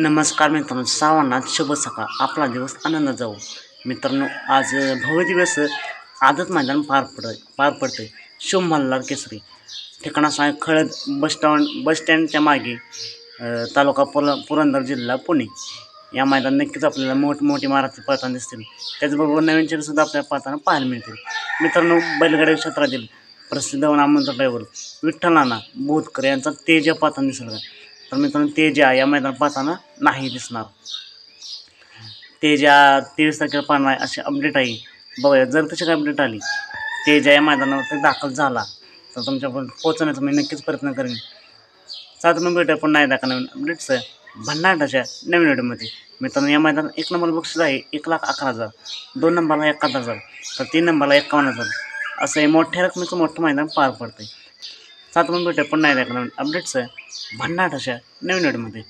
नमस्कार मित्रांनो, सर्वांना शुभ सकाळ. आपला दिवस आनंदात जाऊ. मित्रांनो, आज भव्य दिवस आदत मैदान पार पडते. शुभ मल्हार केसरी ठिकाण असं आहे खळद बस स्टँडच्या मागे, तालुका पुरंदर, जिल्हा पुणे. या मैदान नक्कीच आपल्याला मोठमोठी महाराष्ट्र पळताना दिसतील. त्याचबरोबर नवीन चेहरेसुद्धा आपल्याला पळताना पाहायला मिळतील. मित्रांनो, बैलगाडी क्षेत्रातील प्रसिद्ध नामवंत ड्रायव्हर विठ्ठल नाना बोधकर यांचा तेजा पळताना दिसला. तर मित्रांनो, तेजा या मैदानात पाहताना नाही दिसणार. तेजा 23 तारखेला पाहणार अशी अपडेट आहे. बघूया, जर तशी काही अपडेट आली, तेजा या मैदानावरती दाखल झाला तर तुमच्यापर्यंत पोहोचण्याचा मी नक्कीच प्रयत्न करेन. सात मग भेटूया पण नाही दाखल नवीन अपडेट्स भन्नाटाच्या नवीन व्हिडिओमध्ये. मित्रांनो, या मैदानात 1 नंबर बक्षीस आहे 1,11,000, 2 नंबरला 71,000, तर 3 नंबरला 51,000. असं हे मोठ्या रकमेचं मोठं मैदान पार पडतं. सात मग भेटूया पण नाही दाखल नवीन अपडेट्स भन्नाटाच्या नवीन व्हिडिओमध्ये.